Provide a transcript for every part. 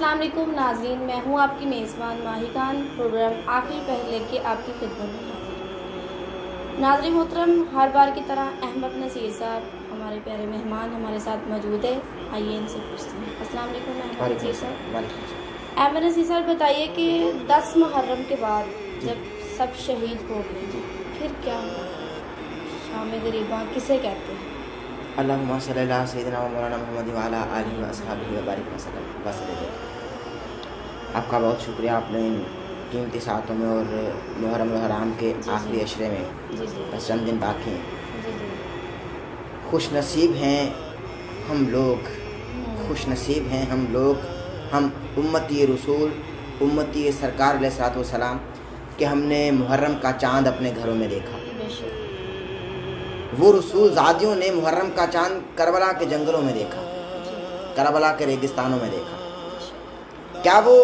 अस्सलाम वालेकुम नाज़रीन, मैं हूँ आपकी मेज़बान माही खान। प्रोग्राम आखिरी पहर लेके आपकी खिदमत में हाजिर हूँ। नाज़रीन मोहतरम, हर बार की तरह अहमद नसीर साहब हमारे प्यारे मेहमान हमारे साथ मौजूद है। आइए इनसे पूछते हैं। अस्सलाम वालेकुम अहमद नसीर साहब। अहमद नसीर साहब बताइए कि 10 मुहर्रम के बाद जब सब शहीद हो गए फिर क्या हुआ? शाम गरीबा किसे कहते हैं? अल्लाहुम्मा सल्ली अला सय्यिदिना व मौलाना मुहम्मद व अला आलिहि व अस्हाबिहि व बारिक वसल्लम। आपका बहुत शुक्रिया, आपने इन कीमती सातों में और मुहर्रम हराम के आखिरी अशरे में बस चंद दिन बाकी हैं। खुश नसीब हैं हम लोग, खुश नसीब हैं हम लोग, हम उम्मती रसूल उम्मती सरकार अलैहिस्सलातु वस्सलाम कि हमने मुहर्रम का चाँद अपने घरों में देखा। वो रसूल ज़ादियों ने मुहर्रम का चाँद करबला के जंगलों में देखा, करबला के रेगिस्तानों में देखा। क्या वो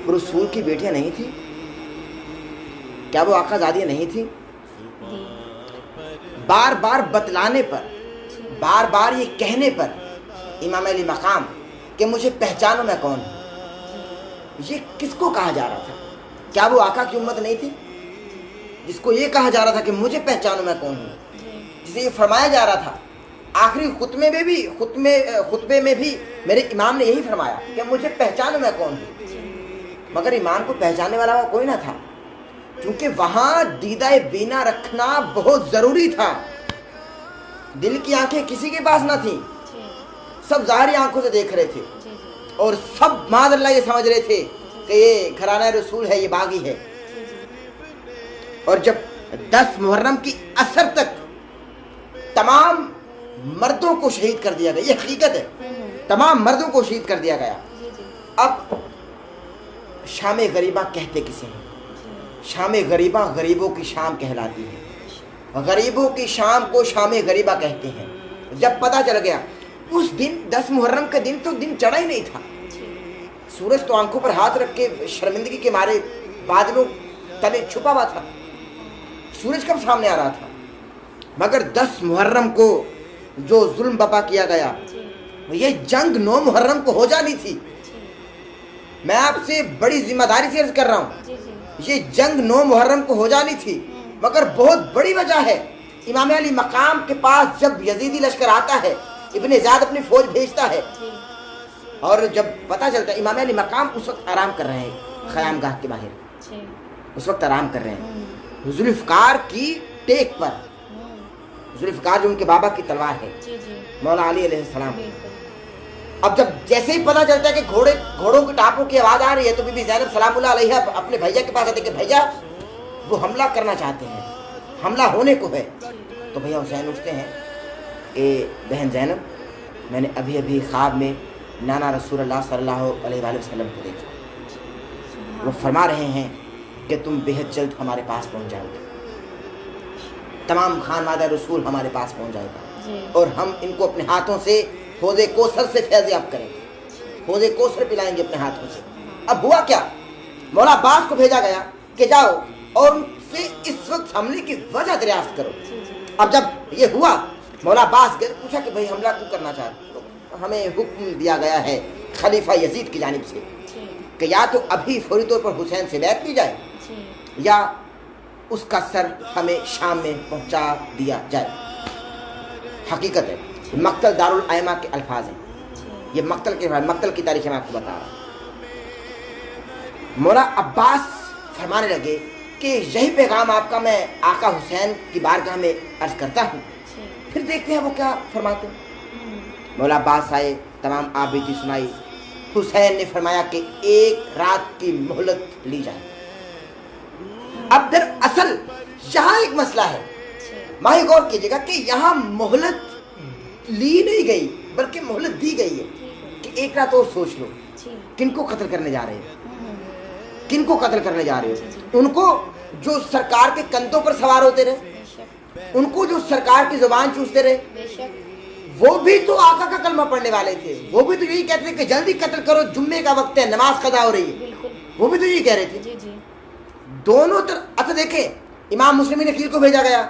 रसूल की बेटियां नहीं थी? क्या वो आका ज़ादियाँ नहीं थी? बार बार बतलाने पर, बार बार ये कहने पर इमाम अली मकाम कि मुझे पहचानो मैं कौन हूँ, ये किसको कहा जा रहा था? क्या वो आका की उम्मत नहीं थी जिसको ये कहा जा रहा था कि मुझे पहचानो मैं कौन हूँ, जिसे ये फरमाया जा रहा था? आखिरी खुतबे में भी मेरे इमाम ने यही फरमाया कि मुझे पहचानो मैं कौन हूँ। मगर इमाम को पहचानने वाला वो कोई ना था, क्योंकि वहाँ दीदाए बीना रखना बहुत ज़रूरी था। दिल की आंखें किसी के पास ना थी, सब ज़ाहिरी आंखों से देख रहे थे और सब माज़अल्लाह ये समझ रहे थे कि ये घराना रसूल है, ये बागी है। और जब 10 मुहर्रम की असर तक तमाम मर्दों को शहीद कर दिया गया, ये हकीकत है, तमाम मर्दों को शहीद कर दिया गया। अब शाम गरीबा कहते किसे हैं? शाम गरीबा गरीबों की शाम कहलाती है, गरीबों की शाम को शाम गरीबा कहते हैं। जब पता चल गया उस दिन 10 मुहर्रम का दिन तो दिन चढ़ा ही नहीं था, सूरज तो आंखों पर हाथ रख के शर्मिंदगी के मारे बादलों तले छुपा हुआ था, सूरज कब सामने आ रहा था। मगर 10 मुहर्रम को जो जुल्म बपा किया गया, ये जंग 9 मुहर्रम को हो जानी थी। मैं आपसे बड़ी जिम्मेदारी से अर्ज कर रहा हूँ, ये जंग 9 मुहर्रम को हो जानी थी। मगर बहुत बड़ी वजह है, इमाम अली मकाम के पास जब यजीदी लश्कर आता है, इब्ने ज़ियाद अपनी फौज भेजता है और जब पता चलता है इमाम अली मकाम उस वक्त आराम कर रहे हैं ख़यामगाह के बाहर, उस वक्त आराम कर रहे हैं जुल्फ़िकार की टेक पर। जुल्फ़िकार जो उनके बाबा की तलवार है, मौला अली अलैहिस्सलाम। अब जब जैसे ही पता चलता है कि घोड़ों के टापों की आवाज़ आ रही है, तो बीबी ज़ैनब सलामुल्लाह अलैहा अपने भैया के पास आते कि भैया वो हमला करना चाहते हैं, हमला होने को है। तो भैया हुसैन उठते हैं, ए बहन ज़ैनब, मैंने अभी अभी ख्वाब में नाना रसूलुल्लाह सल्लल्लाहु अलैहि वसल्लम को देखा। वो फरमा रहे हैं कि तुम बेहद जल्द हमारे पास पहुंच जाओगे, तमाम खानवादा रसूल हमारे पास पहुंच जाएगा और हम इनको अपने हाथों से हौज़े कौसर से फैज़याब करेंगे, हौज़े कौसर पिलाएंगे अपने हाथों से। अब हुआ क्या, मौला अब्बास को भेजा गया कि जाओ और उनसे इस वक्त हमले की वजह दरियाफ्त करो। अब जब ये हुआ, मौला अब्बास गए, पूछा कि भाई हमला क्यों करना चाहते हो? तो हमें हुक्म दिया गया है खलीफा यजीद की जानिब से कि या तो अभी फौरी तौर पर हुसैन से बैत की जाए या उसका सर हमें शाम में पहुंचा दिया जाए। हकीकत है, मक्तल दारुल आयमा के अल्फाज हैं, ये मक्तल की तारीख मैं आपको बता रहा हूँ। मौला अब्बास फरमाने लगे कि यही पैगाम आपका मैं आका हुसैन की बारगाह में अर्ज करता हूँ, फिर देखते हैं वो क्या फरमाते हैं। मौला अब्बास आए, तमाम आबीदी सुनाई। हुसैन ने फरमाया कि 1 रात की मोहलत ली जाए। अब दरअसल यहाँ एक मसला है, माही गौर कीजिएगा कि यहाँ मोहलत ली नहीं गई बल्कि मोहलत दी गई है कि 1 रात और सोच लो किनको कत्ल करने जा रहे हो, किनको कत्ल करने जा रहे हो। उनको जो सरकार के कंधों पर सवार होते रहे, उनको जो सरकार की जुबान चूसते रहे, वो भी तो आका का कलमा पढ़ने वाले थे, वो भी तो यही कहते थे कि जल्दी कत्ल करो, जुम्मे का वक्त है, नमाज कज़ा हो रही है, वो भी तो यही कह रहे थे। दोनों तरफ अच्छा देखें, इमाम मुस्लिम नकीर को भेजा गया,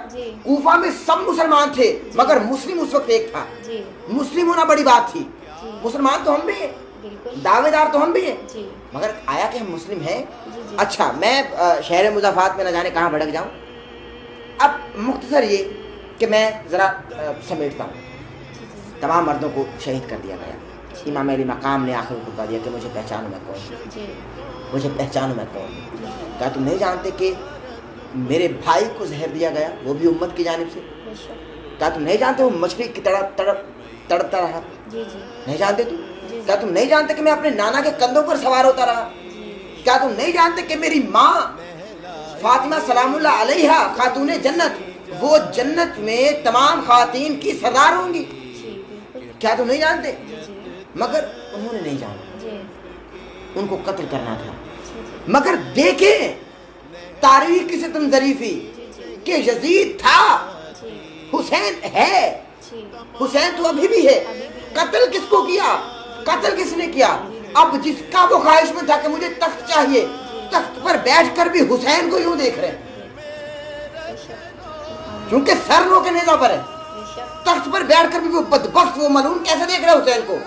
कूफा में सब मुसलमान थे मगर मुस्लिम उस वक्त एक था, मुस्लिम होना बड़ी बात थी। جی مسلمان تو ہم بھی ہیں, بالکل دعوے دار تو ہم بھی ہیں, جی مگر آیا کہ ہم مسلم ہیں. جی جی اچھا میں شہر مضافات میں نہ جانے کہاں بھڑک جاؤں. اب مختصر یہ کہ میں ذرا سمیٹتا ہوں. جی جی تمام مردوں کو شہید کر دیا گیا. امام علی مقام نے آخر کو بتا دیا کہ مجھے پہچانو میں کون ہوں, جی مجھے پہچانو میں کون ہوں. جی کیا تم نہیں جانتے کہ میرے بھائی کو زہر دیا گیا, وہ بھی امت کی جانب سے؟ بے شک کیا تم نہیں جانتے وہ مچھلی کی تڑپتا رہا؟ جی جی نہیں جانتے تم؟ جی کیا تم نہیں جانتے کہ میں اپنے نانا کے کندھوں پر سوار ہوتا رہا؟ جی کیا تم نہیں جانتے کہ میری ماں فاطمہ سلام اللہ علیہ خاتون جنت, وہ جنت میں تمام خواتین کی سردار ہوں گی؟ جی بالکل کیا تم نہیں جانتے؟ جی جی مگر انہوں نے نہیں جانا, جی ان کو قتل کرنا تھا. جی مگر دیکھیں تاریخ کی ستم ظریفی جی کہ یزید تھا, جی حسین ہے, جی حسین تو ابھی بھی ہے. قتل کس کو کیا؟ قتل کس نے کیا؟ اب جس کا وہ خواہش میں تھا کہ مجھے تخت چاہیے, تخت پر بیٹھ کر بھی حسین کو یوں دیکھ رہے ہیں, بے شک کیونکہ سر نو کے نیزہ پر ہے. بے شک تخت پر بیٹھ کر بھی وہ بدبخت وہ ملعون کیسے دیکھ رہے ہیں حسین کو؟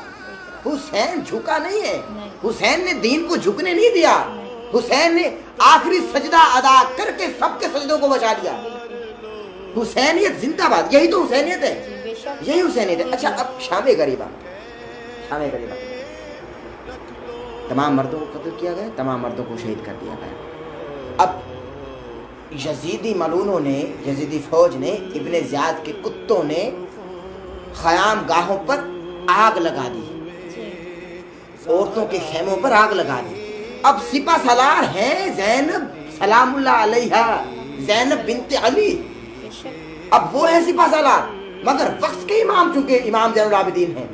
حسین جھکا نہیں ہے, حسین نے دین کو جھکنے نہیں دیا. حسین نے آخری سجدہ ادا کر کے سب کے سجدوں کو بچا لیا. حسینیت زندہ باد, یہی تو حسینیت ہے, بے شک یہی حسینیت ہے. اچھا اب شام غریبہ, شام غریبہ تمام مردوں کو قتل کیا گیا, تمام مردوں کو شہید کر دیا گیا. اب یزیدی ملعونوں نے, یزیدی فوج نے, ابن زیاد کے کتوں نے خیام گاہوں پر آگ لگا دی, عورتوں کے خیموں پر آگ لگا دی. اب سپہ سالار ہیں زینب سلام اللہ علیہ, زینب بنت علی, بے شک اب وہ ہے سپہ سالار, مگر وقت کے امام چونکہ امام زین العابدین ہیں,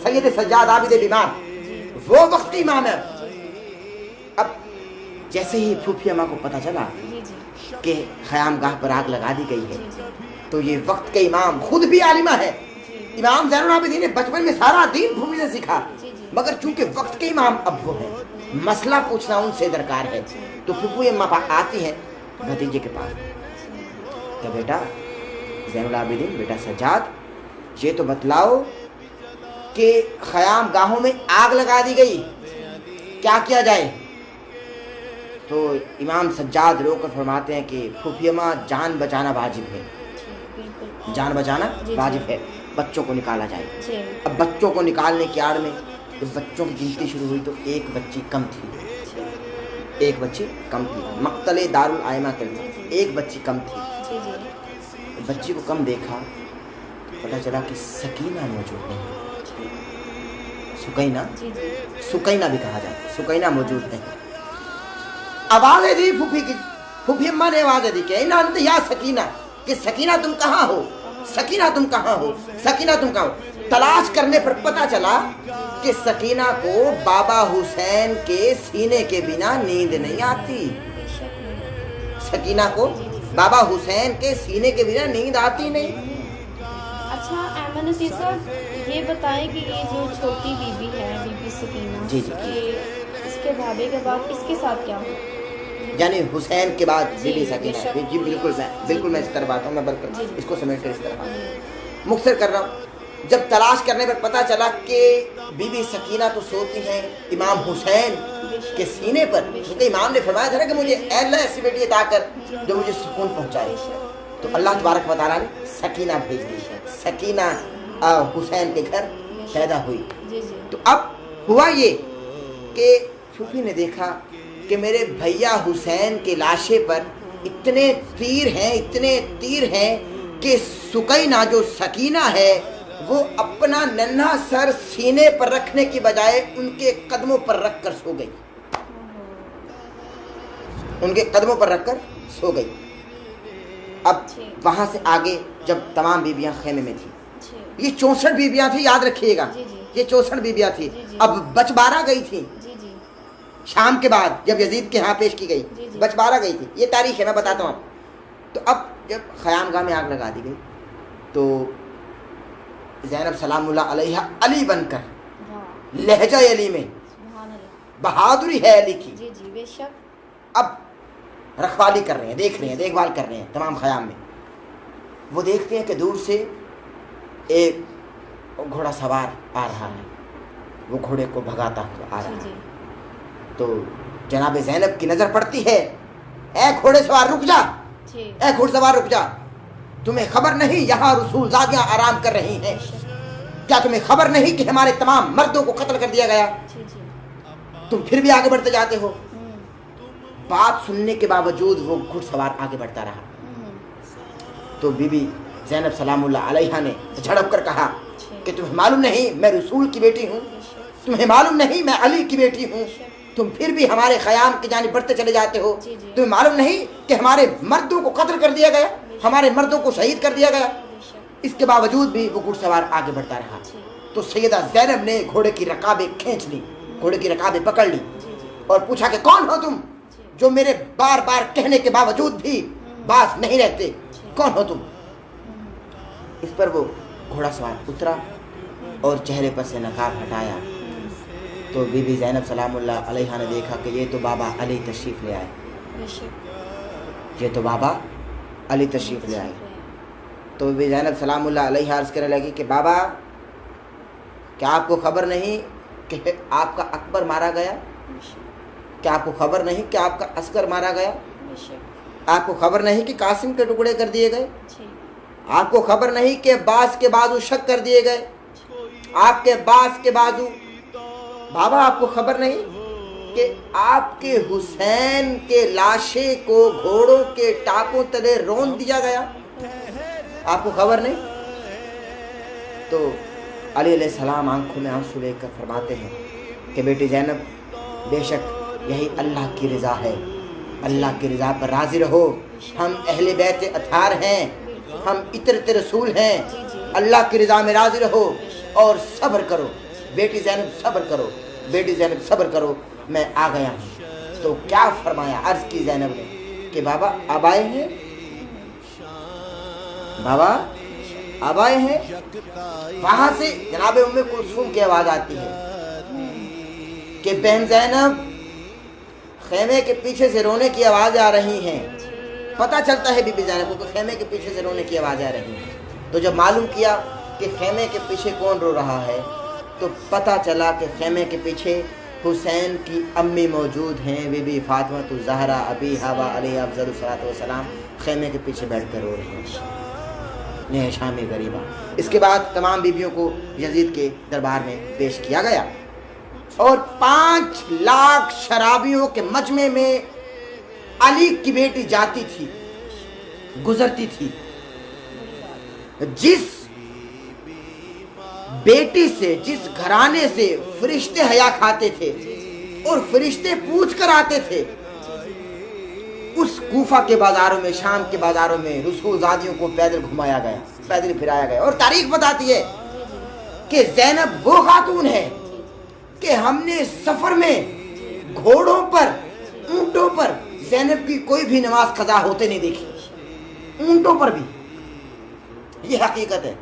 سید سجاد عابد بیمار, وہ وقت کے امام ہے. اب جیسے ہی پھوپھی اماں کو پتہ چلا جی جی کہ خیام گاہ پر آگ لگا دی گئی ہے, جی تو یہ وقت کے امام خود بھی عالمہ ہے. امام زین العابدین نے بچپن میں سارا دین پھوپھی سے سیکھا, مگر چونکہ وقت کے امام اب وہ ہیں, مسئلہ پوچھنا ان سے درکار ہے. تو پھوپھی اماں آتی ہیں بھتیجے کے پاس کہ بیٹا زین العابدین, بیٹا سجاد, یہ تو بتلاؤ کہ خیام گاہوں میں آگ لگا دی گئی, کیا کیا جائے؟ تو امام سجاد رو کر فرماتے ہیں کہ پھوپھی اماں جان بچانا واجب ہے, جان بچانا واجب ہے, بچوں کو نکالا جائے. اب بچوں کو نکالنے کی آڑ میں جب بچوں کی گنتی شروع ہوئی تو ایک بچی کم تھی, ایک بچی کم تھی, مقتل دارالائمہ کے لیے ایک بچی کم تھی. بچی کو کم دیکھا, پتہ چلا کہ سکینہ موجود نہیں, سکینہ, سکینہ بھی کہا جاتا ہے, سکینہ موجود نہیں. آوازیں دی پھوپھی کی, پھوپھی اماں نے آوازیں دی کہ اینا انت یا سکینہ, کہ سکینہ تم کہاں ہو, سکینہ تم کہاں ہو, سکینہ تم کہاں ہو. تلاش کرنے پر پتہ چلا کہ سکینہ کو بابا حسین کے سینے کے بنا نیند نہیں آتی. سکینہ کو بابا حسین کے سینے کے بنا نیند آتی نہیں. اچھا احمد نصیر صاحب, یہ بتائیں کہ یہ جو چھوٹی بی بی ہے, بی بی سکینہ, جی جی, اس کے بھابے کے بعد اس کے ساتھ کیا ہوا؟ یعنی حسین کے بعد بی بی سکینہ, جی بالکل میں اس طرح بات ہوں, میں بلکہ اس کو سمیٹ کر اس طرح مختصر کر رہا ہوں. جب تلاش کرنے پر پتہ چلا کہ بی بی سکینہ تو سوتی ہیں امام حسین کے سینے پر, کیونکہ امام نے فرمایا تھا نا کہ مجھے اے اللہ ایسی بیٹی عطا کر جو مجھے سکون پہنچائے, تو اللہ تبارک و تعالیٰ نے سکینہ بھیج دی. سکینہ حسین کے گھر پیدا ہوئی. تو اب ہوا یہ کہ پھوپھی نے دیکھا کہ میرے بھیا حسین کے لاشے پر اتنے تیر ہیں کہ سکینہ جو سکینہ ہے وہ اپنا ننھا سر سینے پر رکھنے کی بجائے ان کے قدموں پر رکھ کر سو گئی, ان کے قدموں پر رکھ کر سو گئی. اب وہاں سے آگے جب تمام بیویاں خیمے میں تھیں, یہ 64 بیویاں تھیں, یاد رکھیے گا, یہ 64 بیویاں تھیں. اب بچ 12 گئی تھیں شام کے بعد جب یزید کے ہاں پیش کی گئی, بچ 12 گئی تھی. یہ تاریخ ہے, میں بتاتا ہوں. تو اب جب خیام گاہ میں آگ لگا دی گئی تو زینب سلام اللہ علیہ علی بن کر لہجہ علی میں بہادری ہے علی کی, اب رکھوالی کر رہے ہیں, دیکھ رہے ہیں, دیکھ بھال کر رہے ہیں تمام خیام میں. وہ دیکھتے ہیں کہ دور سے ایک گھوڑا سوار آ رہا ہے, वो घोड़े को भगाता हुआ आ रहा जी है। जी तो जनाब ज़ैनब की नज़र पड़ती है, ए घोड़े सवार रुक जा, जी ए घुड़सवार रुक जा, तुम्हें खबर नहीं यहाँ रसूलज़ादियाँ आराम कर रही हैं? क्या तुम्हें खबर नहीं कि हमारे तमाम मर्दों को कत्ल कर दिया गया? जी जी तुम फिर भी आगे बढ़ते जाते हो। बात सुनने के बावजूद वो घुड़सवार आगे बढ़ता रहा। तो बीबी ज़ैनब सलामुल्लाह अलैहा ने झड़प कर कहा कि तुम्हें मालूम नहीं मैं रसूल की बेटी हूँ? तुम्हें मालूम नहीं मैं अली की बेटी हूँ? तुम फिर भी हमारे ख़याम की जानिब बढ़ते चले जाते हो। जी, जी। तुम्हें मालूम नहीं कि हमारे मर्दों को कत्ल कर दिया गया, हमारे मर्दों को शहीद कर दिया गया? इसके बावजूद भी वो घुड़सवार आगे बढ़ता रहा। तो सैयदा ज़ैनब ने घोड़े की रकाबें खींच ली, घोड़े की रकाबें पकड़ ली और पूछा कि कौन हो तुम जो मेरे बार बार कहने के बावजूद भी बात नहीं रहते? कौन हो तुम? इस पर वो घोड़ा सवार उतरा और चेहरे पर से नकाब हटाया। तो बीबी ज़ैनब सलामुल्लाह अलैहा ने देखा कि ये तो बाबा अली तशरीफ़ ले आए, ये तो बाबा अली तशरीफ़ ले आए। तो बीबी ज़ैनब सलामुल्लाह अलैहा अर्ज़ करने लगी कि बाबा, क्या आपको खबर नहीं कि आपका अकबर मारा गया? क्या आपको खबर नहीं कि आपका अस्कर मारा गया? आपको खबर नहीं कि कासिम के टुकड़े कर दिए गए? आपको खबर नहीं कि अब्बास के बाजू शक कर दिए गए? आपके अब्बास के बाजू, बाबा आपको खबर नहीं कि आपके हुसैन के लाशे को घोड़ों के टापों तले रौंद दिया गया? आपको खबर नहीं? तो अली अलैहिस्सलाम आंखों में आंसू लेकर फरमाते हैं कि बेटी ज़ैनब, बेशक यही अल्लाह की रज़ा है, अल्लाह की रज़ा पर राज़ी रहो। हम अहले बैत अथार हैं, हम इतरत रसूल हैं। अल्लाह की रज़ा में राज़ी रहो और सब्र करो। बेटी ज़ैनब सब्र करो, बेटी ज़ैनब सब्र करो, मैं आ गया हूँ। तो क्या फरमाया? अर्ज़ की ज़ैनब ने कि बाबा अब आए हैं, बाबा अब आए हैं। वहाँ से जनाब उम्मे कुलसूम की आवाज़ आती है कि बहन ज़ैनब, खेमे के पीछे से रोने की आवाज़ आ रही हैं। पता चलता है बीबी ज़ैनब को कि खेमे के पीछे से रोने की आवाज़ आ रही है। तो जब मालूम किया कि खेमे के पीछे कौन रो रहा है, तो पता चला कि खेमे के पीछे हुसैन की अम्मी मौजूद हैं, बीबी फातिमा ज़हरा अबी हवा अलैहि अफ़ज़लु सलातो व सलाम खेमे के पीछे बैठ कर रो रही हैं। यह शामी गरीबा। इसके बाद तमाम बीबियों को यजीद के दरबार में पेश किया गया और 5 लाख शराबियों के मजमे में अली की बेटी जाती थी, गुजरती थी। जिस बेटी से, जिस घराने से फरिश्ते हया खाते थे और फरिश्ते पूछ कर आते थे, उस कूफा के बाजारों में, शाम के बाजारों में रसूलज़ादियों को पैदल घुमाया गया, पैदल फिराया गया। और तारीख बताती है कि ज़ैनब वो खातून है कि हमने सफ़र में घोड़ों पर, ऊँटों पर ज़ैनब की कोई भी नमाज कज़ा होते नहीं देखी, ऊँटों पर भी। ये हकीकत है।